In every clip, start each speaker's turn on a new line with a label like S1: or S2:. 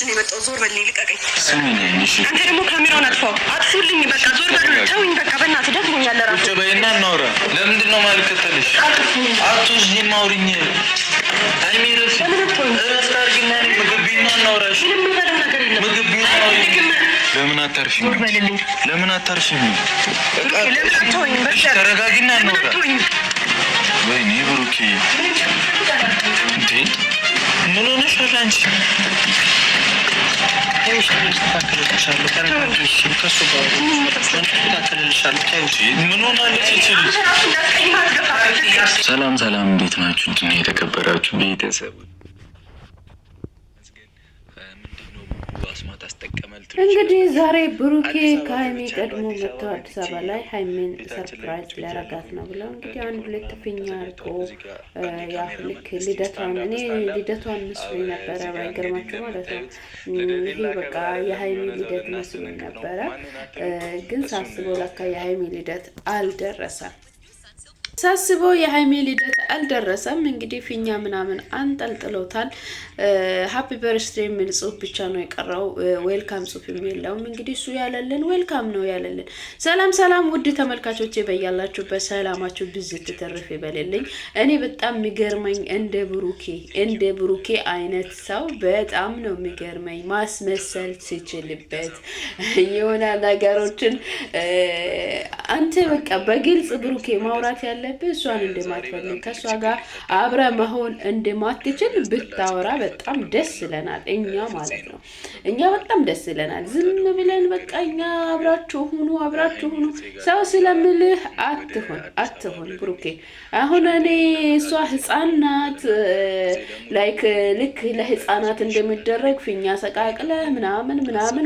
S1: ነው የመጣው። ዞር በል ልቀቀኝ። አንተ ደግሞ ካሜራውን አጥፉልኝ። በቃ ዞር በል ተውኝ። በቃ በእናትህ ደክሞኛል። ለራሱ
S2: ቁጭ በይና እናውራ። ለምንድን ነው የማልከተልሽ? አትወስጂ ማውሪኝ። አይሜረስ እረፍት አድርጊና ምግብ ቢና እናውራሽ። ምግብ ቢና ለምን አታርፊም? ለምን አታርፊም? ተረጋጊና እናውራ። ወይኔ ብሩኬ እንዴ ምን ሆነሻል አንቺ? ሰላም ሰላም፣ እንዴት ናችሁ? እንዴ የተከበራችሁ ቤተሰብ
S3: እንግዲህ ዛሬ ብሩኬ ከሀይሚ ቀድሞ መጥቶ አዲስ አበባ ላይ ሀይሚን ሰርፕራይዝ ሊያረጋት ነው ብለው እንግዲህ አንድ ሁለት ፊኛ አድርጎ ያ ልክ ልደቷን እኔ ልደቷን መስሎኝ ነበረ። ባይገርማችሁ ማለት ነው። ይሄ በቃ የሀይሚ ልደት መስሎኝ ነበረ፣ ግን ሳስበው ለካ የሀይሚ ልደት አልደረሰም። የሀይሚ ልደት አልደረሰም። እንግዲህ ፊኛ ምናምን አንጠልጥሎታል። ሃፒ በርስዴ የሚል ጽሁፍ ብቻ ነው የቀረው። ዌልካም ጽሁፍ የለውም። እንግዲህ እሱ ያለልን ዌልካም ነው ያለልን። ሰላም ሰላም፣ ውድ ተመልካቾቼ በያላችሁበት ሰላማችሁ ብዝት ትርፍ ይበልልኝ። እኔ በጣም የሚገርመኝ እንደ ብሩኬ አይነት ሰው በጣም ነው የሚገርመኝ። ማስመሰል ሲችልበት የሆነ ነገሮችን አንተ በቃ በግልጽ ብሩኬ ማውራት ያለብህ እሷን እንደማትፈልግ ከእሷ ጋር አብረ መሆን እንደማትችል ብታወራ በጣም ደስ ይለናል። እኛ ማለት ነው እኛ በጣም ደስ ይለናል። ዝም ብለን በቃ እኛ አብራችሁ ሁኑ ሰው ስለምልህ አትሆን ብሩኬ። አሁን እኔ እሷ ህፃን ናት፣ ላይክ ልክ ለህፃናት እንደሚደረግ ፊኛ ሰቃቅለ ምናምን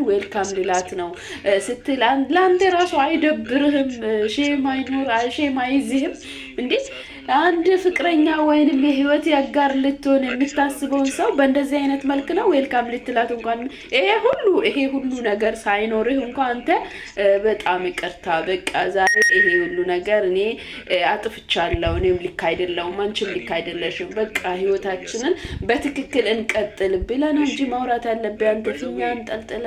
S3: ዌልካም ልላት ነው ስትል ለአንተ ራሱ አይደብርህም? ሼም አይዝህም እንዴ? አንድ ፍቅረኛ ወይንም የህይወት ያጋር ልትሆን የምታስበውን ሰው በእንደዚህ አይነት መልክ ነው ዌልካም ልትላት? እንኳን ይሄ ሁሉ ነገር ሳይኖርህ እንኳን አንተ በጣም ይቅርታ በቃ ዛሬ ይሄ ሁሉ ነገር እኔ አጥፍቻለሁ፣ እኔም ልክ አይደለሁም፣ አንቺም ልክ አይደለሽም፣ በቃ ህይወታችንን በትክክል እንቀጥል ብለህ ነው እንጂ ማውራት ያለብህ። አንተ ፊኛ አንጠልጥለ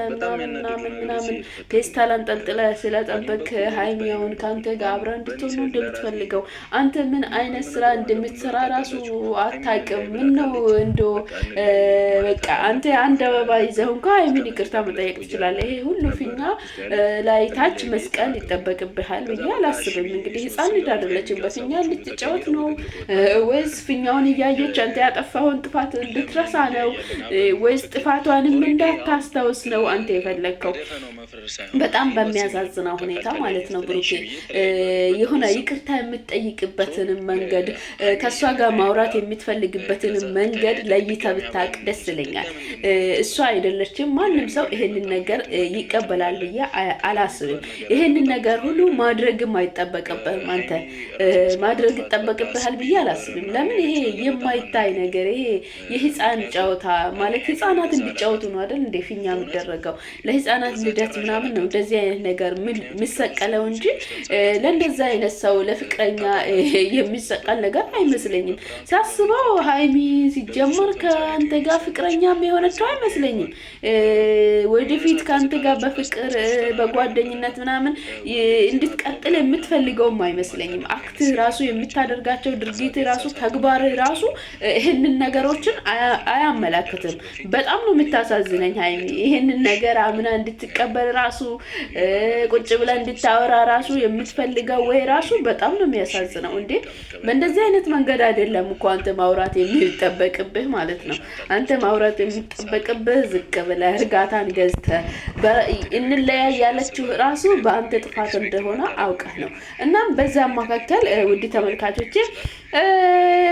S3: ምናምን ፔስታል አንጠልጥለ ስለጠበቅ ሀይሚያውን ከአንተ ጋር አብረህ እንድትሆኑ እንደምትፈልገው አንተ ምን አይነት ስራ እንደምትሰራ ራሱ አታውቅም። ምን ነው እንዶ በቃ አንተ አንድ አበባ ይዘህ እንኳን ሀይሚን ይቅርታ መጠየቅ ትችላለህ። ይሄ ሁሉ ፊኛ ላይ ታች መስቀል ይጠበቅብሃል ብዬ አላስብም። እንግዲህ ህፃን ልጅ አይደለችም። በፊኛ ልትጫወት ነው ወይስ ፊኛውን እያየች አንተ ያጠፋውን ጥፋት እንድትረሳ ነው ወይስ ጥፋቷንም እንዳታስታውስ ነው አንተ የፈለግከው? በጣም በሚያሳዝነው ሁኔታ ማለት ነው ብሩኬ የሆነ ይቅርታ የምትጠይቅበትን መንገድ ከሷ ጋር ማውራት የምትፈልግበትን መንገድ ለይተህ ብታውቅ ደስ ይለኛል። እሷ አይደለችም። ማንም ሰው ይሄንን ነገር ይቀበላል ብዬ አላስብም። ይሄንን ነገር ሁሉ ማድረግም አይጠበቅብህም። አንተ ማድረግ ይጠበቅብሃል ብዬ አላስብም። ለምን? ይሄ የማይታይ ነገር፣ ይሄ የህፃን ጨዋታ ማለት ህፃናት እንዲጫወቱ ነው አይደል እንደ ፊኛ የሚደረገው። ለህፃናት ልደት ምናምን ነው እንደዚህ አይነት ነገር የሚሰቀለው እንጂ ለእንደዚህ አይነት ሰው ለፍቅረኛ የሚሰቀል ነገር አይመስለኝም። ሳስበው ሀይሚ ሲጀመር ከአንተ ጋር ፍቅረኛም የሆነችው አይመስለኝም። ወደፊት ከአንተ ጋር በፍቅር በጓደኝነት ምናምን እንድትቀጥል የምትፈልገውም አይመስለኝም። አክትህ ራሱ የምታደርጋቸው ድርጊት ራሱ ተግባር ራሱ ይህንን ነገሮችን አያመላክትም። በጣም ነው የምታሳዝነኝ ሀይሚ። ይህንን ነገር አምና እንድትቀበል ራሱ ቁጭ ብላ እንድታወራ ራሱ የምትፈልገው ወይ ራሱ በጣም ነው የሚያሳዝነው። እንዴ በእንደዚህ አይነት መንገድ አይደለም እኮ አንተ ማውራት የሚጠበቅብህ ማለት ነው። አንተ ማውራት የሚጠበቅብህ ዝቅ ብለህ እርጋታን ገዝተህ እንለያይ ያለችው ራሱ በአንተ ጥፋት እንደሆነ አውቀህ ነው። እናም በዛ መካከል ውድ ተመልካቾቼ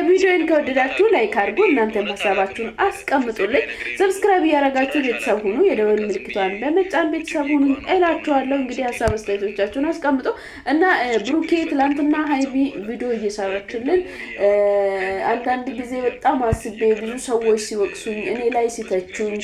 S3: ቪዲዮን ከወደዳችሁ ላይክ አድርጉ። እናንተ ሀሳባችሁን አስቀምጡልኝ። ሰብስክራይብ እያደረጋችሁ ቤተሰብ ሁኑ። የደወል ምልክቷን በመጫን ቤተሰብ ሁኑ እላችኋለሁ። እንግዲህ ሀሳብ አስተያየቶቻችሁን አስቀምጡ እና ብሩኬ ትላንትና ሀይሚ ቪዲዮ እየሰራችልን አንዳንድ ጊዜ በጣም አስቤ ብዙ ሰዎች ሲወቅሱኝ፣ እኔ ላይ ሲተቹኝ፣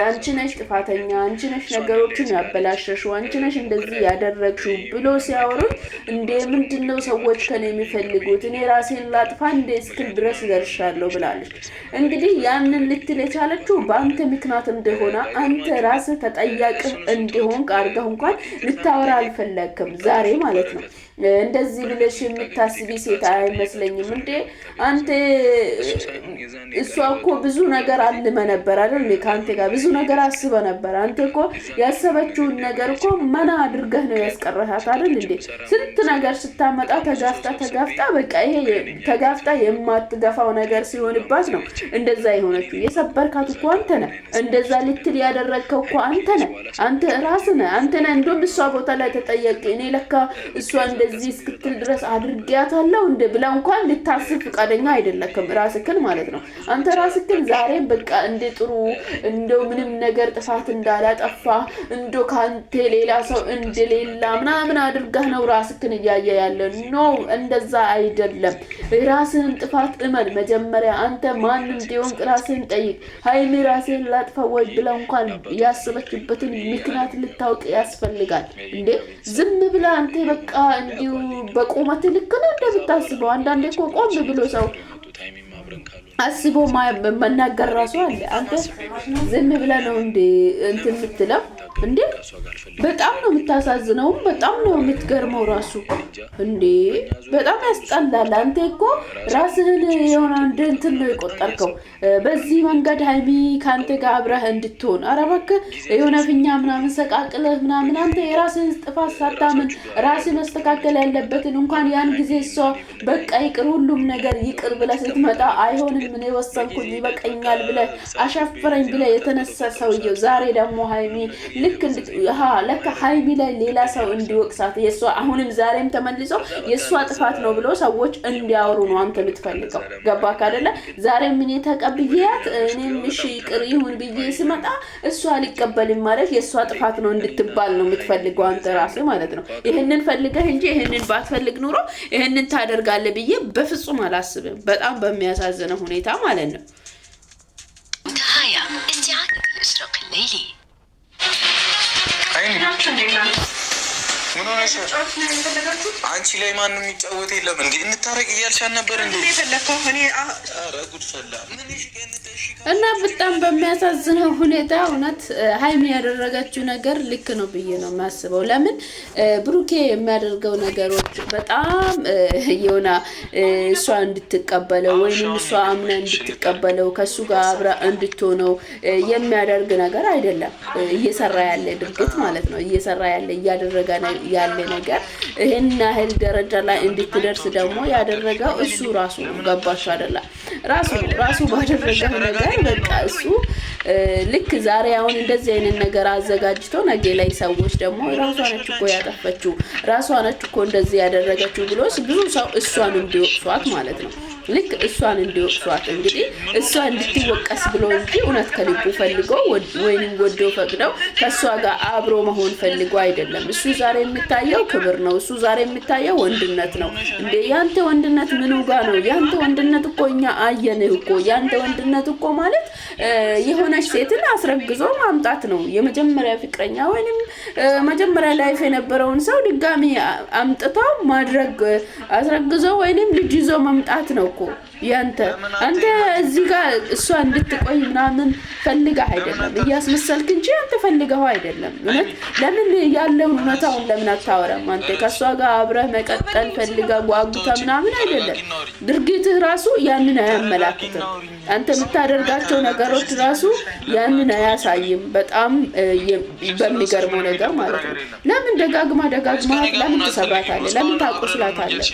S3: አንቺ ነሽ ጥፋተኛ፣ አንቺ ነሽ ነገሮችን ያበላሸሽው፣ አንቺ ነሽ እንደዚህ ያደረግሽው ብሎ ሲያወሩኝ እንደ ምንድነው ሰዎች ከኔ የሚፈልጉት? እኔ ራሴን ላጥፋ እንደ እስክል ድረስ ደርሻለሁ ብላለች። እንግዲህ ያንን ልትል የቻለችው በአንተ ምክንያት እንደሆነ አንተ ራስህ ተጠያቂ እንደሆን አድርገህ እንኳን ልታወራ አልፈለግክም ዛሬ ማለት ነው። እንደዚህ ብለሽ የምታስቢ ሴት አይመስለኝም እንዴ አንተ። እሷ እኮ ብዙ ነገር አልመ ነበር አይደል? ካንተ ጋር ብዙ ነገር አስበ ነበር። አንተ እኮ ያሰበችውን ነገር እኮ መና አድርገህ ነው ያስቀረሃት አይደል እንዴ? ስንት ነገር ስታመጣ ተጋፍጣ በቃ ይሄ ተጋፍጣ የማትገፋው ነገር ሲሆንባት ነው እንደዛ የሆነችው። የሰበርካት እኮ አንተ ነህ። እንደዛ ልትል ያደረግከው እኮ አንተ ነህ። አንተ ራስህ ነህ። አንተ ነህ እንደውም እሷ ቦታ ላይ ተጠየቅ። እኔ ለካ እሷ እንደዚህ እስክትል ድረስ አድርጊያታለሁ እንደ ብላ እንኳን ልታስብ ፈቃደኛ አይደለክም ራስክን ማለት ነው። አንተ ራስክን ዛሬ በቃ እንደ ጥሩ እንደው ምንም ነገር ጥፋት እንዳላጠፋ እንደው ካንተ ሌላ ሰው እንደሌላ ምናምን አድርጋህ ነው ራስክን እያየ ያለ ነው። እንደዛ አይደለም። ራስህን ጥፋት እመን መጀመሪያ። አንተ ማን እንደሆን ራስህን ጠይቅ። ሀይሚ ራስህን ላጥፋ ወይ ብላ እንኳን ያሰበችበትን ምክንያት ልታውቅ ያስፈልጋል እንዴ። ዝም ብላ አንተ በቃ እንዲሁ በቁመት ልክ ነው እንደምታስበው። አንዳንዴ እኮ ቆም ብሎ ሰው አስቦ መናገር ራሱ አለ። አንተ ዝም ብለህ ነው እንዴ እንትን የምትለው እንዴ? በጣም ነው የምታሳዝነው። በጣም ነው የምትገርመው ራሱ እንዴ። በጣም ያስጠላል። አንተ እኮ ራስህን የሆነ እንደ እንትን ነው የቆጠርከው። በዚህ መንገድ ሀይሚ ካንተ ጋር አብረህ እንድትሆን ኧረ እባክህ የሆነ ፊኛ ምናምን ሰቃቅለህ ምናምን አንተ የራስህን ጥፋት ሳታምን ራስህ መስተካከል ያለበትን እንኳን ያን ጊዜ እሷ በቃ ይቅር ሁሉም ነገር ይቅር ብለህ ስትመጣ አይሆንም ምን ወሰንኩኝ ይበቃኛል ብለህ አሻፈረኝ ብለህ የተነሳ ሰውየው ዛሬ ደግሞ ሀይሚ ልክ ለካ ሀይሚ ላይ ሌላ ሰው እንዲወቅሳት የሷ አሁንም ዛሬም ተመልሶ የሷ ጥፋት ነው ብሎ ሰዎች እንዲያወሩ ነው አንተ የምትፈልገው። ገባክ አይደለ? ዛሬም ምን ተቀብያት እኔም እሺ ይቅር ይሁን ብዬ ስመጣ እሷ ሊቀበልም ማለት የሷ ጥፋት ነው እንድትባል ነው የምትፈልገው አንተ ራስህ ማለት ነው። ይሄንን ፈልገህ እንጂ ይሄንን ባትፈልግ ኑሮ ይሄንን ታደርጋለህ ብዬ በፍጹም አላስብም። በጣም በሚያሳዝነው ሁኔታ ማለት ነው።
S2: ምን ሆነሽ? አንቺ ላይ ማንም የሚጫወት የለም እንዴ? እንታረቅ እያልሻል ነበር እንዴ? ኧረ ጉድ ፈላ።
S3: እና በጣም በሚያሳዝነው ሁኔታ እውነት ሀይሚ ያደረገችው ነገር ልክ ነው ብዬ ነው የማስበው። ለምን ብሩኬ የሚያደርገው ነገሮች በጣም የሆነ እሷ እንድትቀበለው ወይንም እሷ አምና እንድትቀበለው ከሱ ጋር አብራ እንድትሆነው የሚያደርግ ነገር አይደለም እየሰራ ያለ ድርጊት ማለት ነው። እየሰራ ያለ እያደረገ ያለ ነገር ይሄን ያህል ደረጃ ላይ እንድትደርስ ደግሞ ያደረገው እሱ ራሱ ነው። ገባችሁ አይደለ? ራሱ ባደረገው ነገር በቃ እሱ ልክ ዛሬ አሁን እንደዚህ አይነት ነገር አዘጋጅቶ ነገ ላይ ሰዎች ደግሞ ራሷ ነች እኮ ያጠፈችው ራሷ ነች እኮ እንደዚህ ያደረገችው ብሎ ብዙ ሰው እሷን እንዲወቅሷት ማለት ነው። ልክ እሷን እንዲወቅሷት እንግዲህ እሷ እንድትወቀስ ብሎ እንጂ እውነት ከልቡ ፈልጎ ወይንም ወዶ ፈቅደው ከሷ ጋር አብሮ መሆን ፈልጎ አይደለም። እሱ ዛሬ የሚታየው ክብር ነው። እሱ ዛሬ የሚታየው ወንድነት ነው። እንዴ ያንተ ወንድነት ምኑ ጋር ነው? ያንተ ወንድነት እኮ እኛ አየንህ እኮ። ያንተ ወንድነት እኮ ማለት የሆነች ሴትን አስረግዞ ማምጣት ነው። የመጀመሪያ ፍቅረኛ ወይንም መጀመሪያ ላይፍ የነበረውን ሰው ድጋሚ አምጥተው ማድረግ አስረግዞ ወይንም ልጅ ይዞ መምጣት ነው እኮ ያንተ። አንተ እዚህ ጋር እሷ እንድትቆይ ምናምን ፈልገህ አይደለም እያስመሰልክ እንጂ አንተ ፈልገው አይደለም። እውነት ለምን ያለውን እውነታውን ለምን አታወራም? አንተ ከሷ ጋር አብረህ መቀጠል ፈልገህ ጓጉታ ምናምን አይደለም። ድርጊትህ ራሱ ያንን አያመላክትም። አንተ የምታደርጋቸው ነገሮች ራሱ ያንን አያሳይም። በጣም በሚገርመው ነገር ማለት ነው። ለምን ደጋግማ ለምን ትሰብራታለህ? ለምን ታቆስላታለህ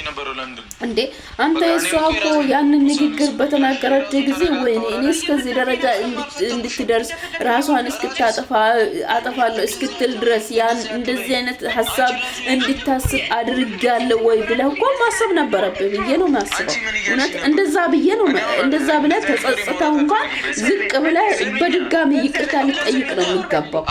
S3: እንዴ? አንተ እሷ እኮ ያንን ንግግር በተናገረች ጊዜ ወይኔ እኔ እስከዚህ ደረጃ እንድትደርስ ራሷን አጠፋለሁ እስክትል ድረስ ያን እንደዚህ አይነት ሀሳብ እንድታስብ አድርጋለሁ ወይ ብለህ እኮ ማሰብ ነበረብህ ብዬ ነው የማስበው። እውነት እንደዛ ብለህ ተጸጽተው እንኳን ዝቅ ብለህ በድጋሚ ይቅርታ ልጠይቅ ነው የሚገባው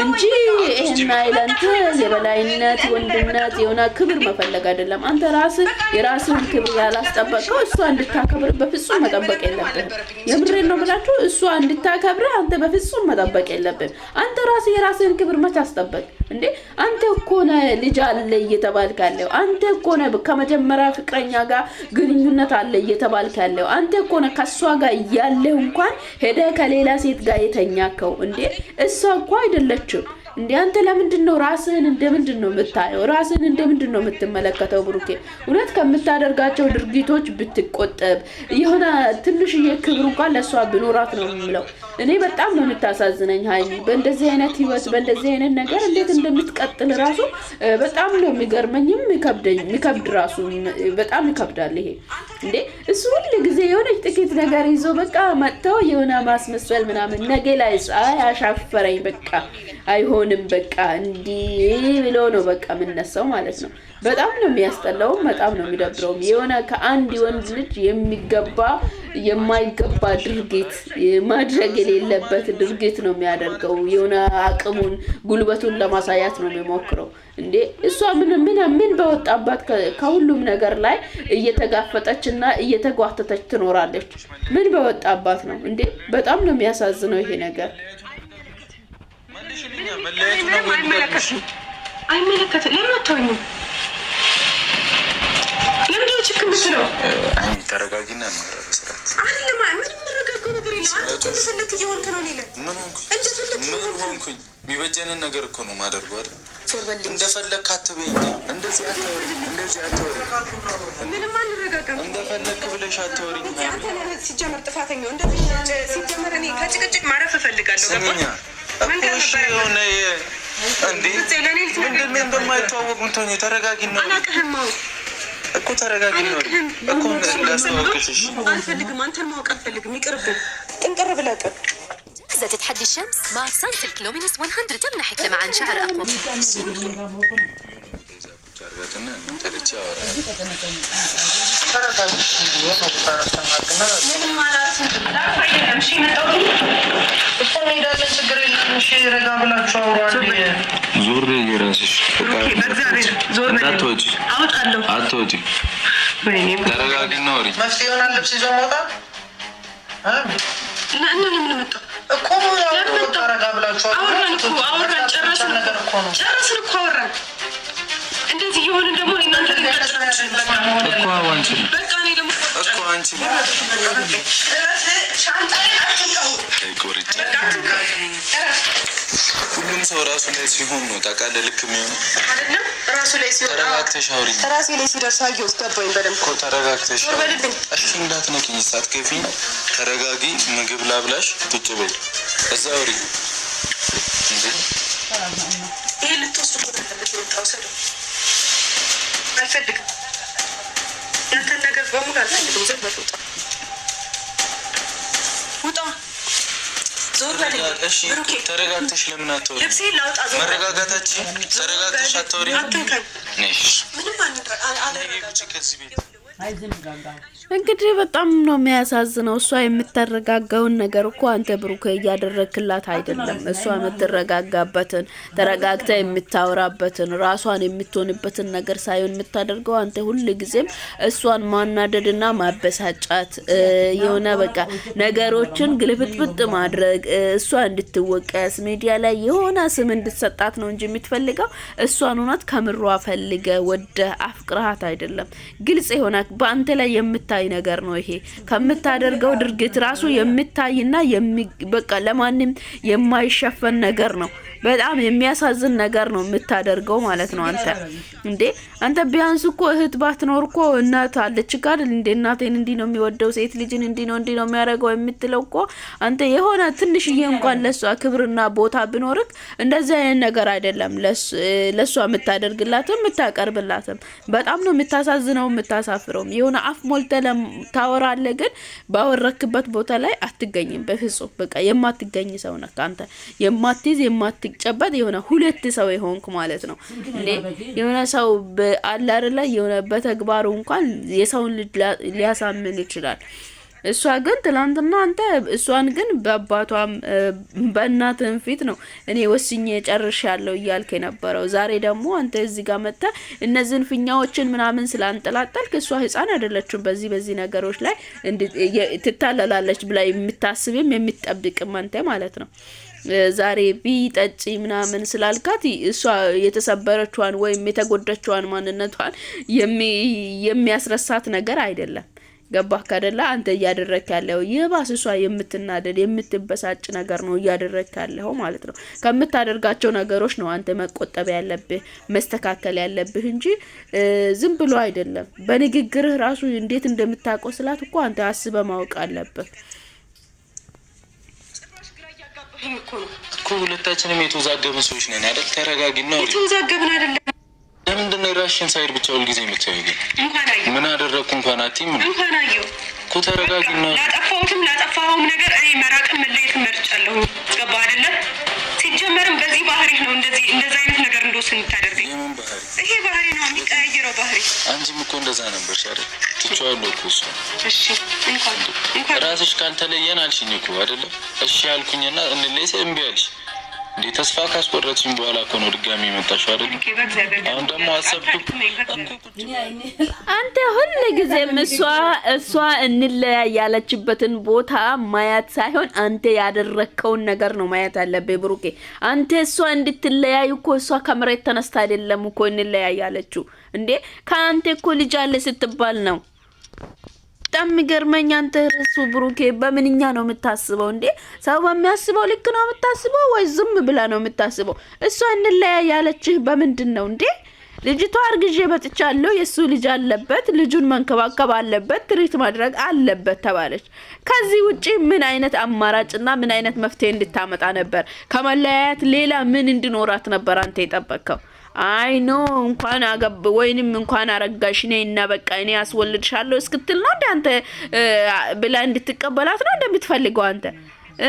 S3: እንጂ ይሄን አይለንተ የበላይነት ወንድነት የሆነ ክብር መፈለግ አይደለም። አንተ ራስህ የራስህን ክብር ያላስጠበቀው እሷ እንድታከብር በፍጹም መጠበቅ የለብህም። የምሬን ነው ብላችሁ እሷ እንድታከብር አንተ በፍጹም መጠበቅ የለብህም። አንተ ራስህ የራስህን ክብር መች አስጠበቅ? እንዴ አንተ እኮ ነህ ልጅ አለ እየተባልክ ያለው አንተ እኮ ነህ ከመጀመሪያ ፍቅረኛ ጋር ግንኙነት አለ እየተባልክ ያለው አንተ እኮ ነህ ከሷ ጋር ያለው እንኳን ሄደ ከሌላ ሴት ጋር የተኛከው እንዴ እሷ እኮ አይደለችም እንዴ አንተ ለምንድን ነው ራስህን እንደምንድን ነው የምታየው ራስህን እንደምንድን ነው የምትመለከተው ብሩኬ እውነት ከምታደርጋቸው ድርጊቶች ብትቆጠብ የሆነ ትንሽዬ ክብር እንኳን ለሷ ቢኖራት ነው የምለው እኔ በጣም ነው የምታሳዝነኝ ሃይሚ በእንደዚህ አይነት ህይወት በእንደዚህ አይነት ነገር እንዴት እንደምትቀጥል ራሱ በጣም ነው የሚገርመኝም የሚከብድ ራሱ በጣም ይከብዳል ይሄ እንዴ እሱ ሁሉ ጊዜ የሆነ ጥቂት ነገር ይዞ በቃ መጥተው የሆነ ማስመሰል ምናምን ነገ ላይ አሻፈረኝ በቃ አይሆንም በቃ እንዲ ብሎ ነው በቃ ምንነሳው ማለት ነው በጣም ነው የሚያስጠላው በጣም ነው የሚደብረው የሆነ ከአንድ ወንድ ልጅ የሚገባ የማይገባ ድርጊት ማድረግ የሌለበት ድርጊት ነው የሚያደርገው የሆነ አቅሙን ጉልበቱን ለማሳያት ነው የሚሞክረው እንዴ እሷ ምን በወጣባት ከሁሉም ነገር ላይ እየተጋፈጠችና እየተጓተተች ትኖራለች ምን በወጣባት ነው እንዴ በጣም ነው የሚያሳዝነው ይሄ ነገር
S1: አይመለከትም ለምን አትሆኚ ለምን ነው ችግር ምትለው
S2: አይ ተረጋጊና ነው በስራት
S1: አይደለም ምንም ረጋጋው ነገር የለም አንተ ተፈልክ እየሆንክ ነው ኔለ
S2: ምን ሆንኩኝ የሚበጀንን ነገር እኮ ነው ማደርገው አይደል እንደፈለክ አትበይ እንደዚህ አትወሪ
S1: ምንም አንረጋጋም
S2: እንደፈለክ ብለሽ አትወሪ
S1: አንተ ሲጀመር ጥፋተኛው እንደዚህ ሲጀመር እኔ ከጭቅጭቅ ማረፍ እፈልጋለሁ ገባ
S2: እሺ የሆነ እንዴ ምንድነው እንደማይተዋወቅ ምትሆኝ ተረጋጊና
S1: አላውቅህም
S2: እኮ ተረጋጊና እኮ እንዳስተዋወቅሽ
S1: አልፈልግም አንተን ማወቅ አልፈልግም ይቅርብኝ ጥንቅር ብለህ
S4: جاهزة تتحدي الشمس مع سانسلك لومينس 100 تمنحك لمعان شعر أقوى
S2: ዞር የራስሽ
S1: ዞር
S2: እንዳትወጪ
S1: አውጣለሁ
S2: አትወጪ ተረጋጊና ወሪ
S5: መፍትሄ ይሆናል ልብስ ይዞ መውጣት
S1: ለምን መጣ
S5: እኮ ነው ተረጋ ብላችሁ
S1: አወራን ጨረስን እኮ አወራን እንደዚህ ይሆን ደግሞ እናንተ
S2: እኮ አንቺ
S1: በቃ እኔ ደግሞ
S2: እኮ አንቺ
S1: ሻንጣዬ አትንቀው
S2: ቆርጬ ሁሉም ሰው ራሱ ላይ ሲሆን ነው ታውቃለህ ልክ የሚሆነው
S1: አይደለም ራሱ ላይ ሲሆን
S2: ተረጋግተሽ አውሪ
S1: ራሴ ላይ ሲደርስ አየሁት ገባኝ በደንብ
S2: እኮ ተረጋግተሽ እሺ እንዳትነኪኝ ሳትከፊኝ ተረጋጊ ምግብ ላብላሽ ቁጭ በይ እዛ አውሪ እንዴ
S1: ይሄ ልትወስድ እኮ ተፈልጎ የወጣው ሰው አልፈልግም ያንተን ነገር በሙሉ አልፈልግም ዝም በል ውጣ ዞር በል
S2: እሺ ተረጋግተሽ ለምን አትወሪ
S1: ልብሴ ላውጣ ዞር
S2: መረጋጋታችን ተረጋግተሽ አትወሪ ነሽ
S1: ምንም አንረጋጋ
S2: ከዚህ ቤት
S3: እንግዲህ በጣም ነው የሚያሳዝነው እሷ የምትረጋጋውን ነገር እኮ አንተ ብሩክ እያደረክላት አይደለም እሷ የምትረጋጋበትን ተረጋግታ የምታወራበትን ራሷን የምትሆንበትን ነገር ሳይሆን የምታደርገው አንተ ሁሉ ጊዜም እሷን ማናደድና ማበሳጫት የሆነ በቃ ነገሮችን ግልብጥብጥ ማድረግ እሷ እንድትወቀስ ሚዲያ ላይ የሆነ ስም እንድትሰጣት ነው እንጂ የምትፈልገው እሷን እውነት ከምሯ ፈልገ ወደ አፍቅራሃት አይደለም ግልጽ የሆነ በአንተ ላይ የምታይ ነገር ነው ይሄ ከምታደርገው ድርጊት ራሱ የምታይና በቃ ለማንም የማይሸፈን ነገር ነው በጣም የሚያሳዝን ነገር ነው የምታደርገው ማለት ነው አንተ ቢያንስ እኮ እህት ባትኖር እኮ እናት አለች ጋር እንደ እናቴን እንዲ ነው የሚወደው ሴት ልጅን እንዲ ነው የሚያደርገው የምትለው እኮ አንተ የሆነ ትንሽዬ እንኳን ለሷ ክብርና ቦታ ቢኖርክ እንደዚህ አይነት ነገር አይደለም ለሷ የምታደርግላትም የምታቀርብላትም በጣም ነው የምታሳዝነው የምታሳፍረው የሆነ አፍ ሞልተ ታወራለህ ግን ባወረክበት ቦታ ላይ አትገኝም በፍጹም በቃ የማትገኝ ሰው ነህ አንተ የማትይዝ ጨበት የሆነ ሁለት ሰው ይሆንክ ማለት ነው እንዴ የሆነ ሰው በአላር ላይ የሆነ በተግባሩ እንኳን የሰውን ልጅ ሊያሳምን ይችላል እሷ ግን ትላንትና አንተ እሷን ግን በአባቷም በእናትም ፊት ነው እኔ ወስኜ ጨርሻለሁ እያልከ የነበረው ዛሬ ደግሞ አንተ እዚህ ጋር መጣ እነዚህን ፍኛዎችን ምናምን ስላንጠላጠልክ እሷ ህፃን አይደለችም በዚህ ነገሮች ላይ ትታለላለች ብላ የምታስብም የምትጠብቅም አንተ ማለት ነው ዛሬ ቢጠጪ ምናምን ስላልካት እሷ የተሰበረችዋን ወይም የተጎዳችዋን ማንነቷን የሚያስረሳት ነገር አይደለም። ገባህ ካደላ አንተ እያደረክ ያለው የባስ እሷ የምትናደድ የምትበሳጭ ነገር ነው እያደረክ ያለው ማለት ነው። ከምታደርጋቸው ነገሮች ነው አንተ መቆጠብ ያለብህ መስተካከል ያለብህ እንጂ ዝም ብሎ አይደለም። በንግግርህ ራሱ እንዴት እንደምታቆስላት እኮ አንተ አስበህ ማወቅ አለብህ።
S2: እኮ ሁለታችንም የተወዛገብን ሰዎች ነን አይደል? ተረጋጊና ነው።
S1: የተወዛገብን አይደለም።
S2: ለምንድን ነው ራስሽን ሳይድ ብቻ ሁልጊዜ የምታየው? ግን ምን አደረግኩ እንኳን አትይም?
S1: እንኳን አየሁ
S2: እኮ ተረጋጊና።
S1: ላጠፋሁትም ነገር እኔ መራቅም መለየትም መርጫለሁ። ገባህ አይደለ? ሲጀመርም በዚህ ባህሪ ነው እንደዚህ አይነት ነገር እንደወስን የምታደርገኝ።
S2: የምን ባህሪ?
S1: ይሄ ባህሪ ነው የሚቀያየረው ባህሪ።
S2: አንቺም እኮ እንደዛ ነበርሽ አይደል? ትቼዋለሁ እኮ እሱ።
S1: እሺ እንኳን
S2: ራስሽ ካልተለየን አልሽኝ እኮ አይደለ? እሺ አልኩኝና እንለይ ስል እምቢ አልሽ። እንዴ ተስፋ ካስቆረጥሽኝ በኋላ እኮ ነው ድጋሚ መጣሽው አይደል? አሁን ደግሞ አሰብኩ።
S3: አንተ ሁሉ ጊዜም እሷ እንለያይ ያለችበትን ቦታ ማየት ሳይሆን አንተ ያደረከውን ነገር ነው ማየት አለብህ ብሩኬ። አንተ እሷ እንድትለያይ እኮ እሷ ከመሬት ተነስታ አይደለም እኮ እንለያይ ያለችው እንዴ። ከአንተ እኮ ልጅ አለ ስትባል ነው። በጣም የሚገርመኝ አንተ ርሱ ብሩኬ በምንኛ ነው የምታስበው እንዴ? ሰው በሚያስበው ልክ ነው የምታስበው ወይ ዝም ብላ ነው የምታስበው? እሷ እንለያይ ያለችህ በምንድን ነው እንዴ? ልጅቷ አርግዤ መጥቻለሁ፣ የሱ ልጅ አለበት፣ ልጁን መንከባከብ አለበት፣ ትሪት ማድረግ አለበት ተባለች። ከዚህ ውጪ ምን አይነት አማራጭና ምን አይነት መፍትሄ እንድታመጣ ነበር? ከመለያየት ሌላ ምን እንድኖራት ነበር አንተ የጠበቅከው? አይ ኖ እንኳን አገብ ወይንም እንኳን አረጋሽ ነኝ እና በቃ እኔ አስወልድሻለሁ እስክትል ነው እንዴ አንተ ብላ እንድትቀበላት ነው እንደምትፈልገው አንተ?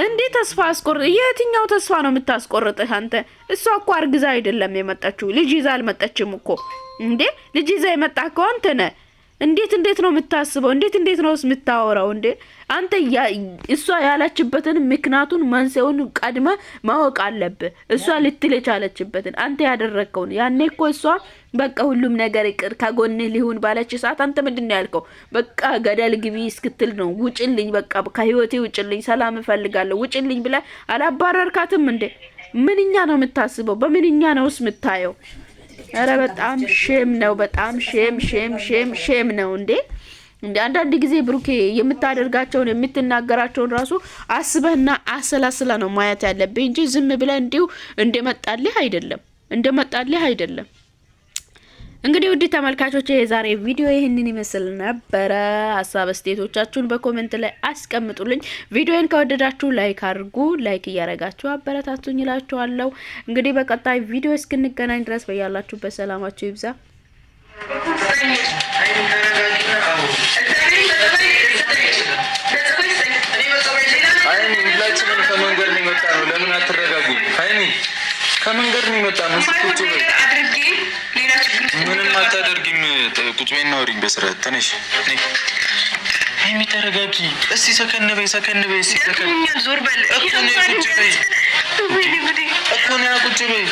S3: እንዴ ተስፋ አስቆርጥ። የትኛው ተስፋ ነው የምታስቆርጥህ አንተ? እሷ እኮ አርግዛ አይደለም የመጣችው፣ ልጅ ይዛ አልመጣችም እኮ እንዴ። ልጅ ይዛ የመጣህ እኮ አንተ ነህ። እንዴት ነው የምታስበው? እንዴት ነው የምታወራው እንዴ? አንተ እሷ ያለችበትን ምክንያቱን መንስኤውን ቀድመ ማወቅ አለብህ። እሷ ልትል የቻለችበትን አንተ ያደረከውን ያኔ እኮ እሷ በቃ ሁሉም ነገር ይቅር ከጎንህ ሊሁን ባለች ሰዓት አንተ ምንድነው ያልከው? በቃ ገደል ግቢ እስክትል ነው ውጭልኝ፣ በቃ ከህይወቴ ውጭልኝ፣ ሰላም እፈልጋለሁ ውጭልኝ ብለ አላባረርካትም እንዴ? ምንኛ ነው የምታስበው? በምንኛ ነውስ የምታየው? አረ በጣም ሼም ነው። በጣም ሼም ነው እንዴ። አንዳንድ ጊዜ ብሩኬ የምታደርጋቸውን የምትናገራቸውን ራሱ አስበህና አሰላስላ ነው ማየት ያለብህ እንጂ ዝም ብለህ እንዲሁ እንደመጣልህ አይደለም። እንግዲህ ውድ ተመልካቾች የዛሬ ቪዲዮ ይህንን ይመስል ነበረ። ሀሳብ አስተያየቶቻችሁን በኮሜንት ላይ አስቀምጡልኝ። ቪዲዮን ከወደዳችሁ ላይክ አድርጉ። ላይክ እያረጋችሁ አበረታቱኝ እላችኋለሁ። እንግዲህ በቀጣይ ቪዲዮ እስክንገናኝ ድረስ በያላችሁበት ሰላማችሁ ይብዛ።
S2: ከመንገድ ነው የመጣ ነው። ምንም አታደርጊም። ቁጭ በይና አውሪኝ በስርዓት ተነሽ። ሀይሚ ተረጋጊ። እስቲ ሰከን በይ። እስቲ ሰከን
S1: ዞር በል
S2: እኮ ነው ቁጭ በይ።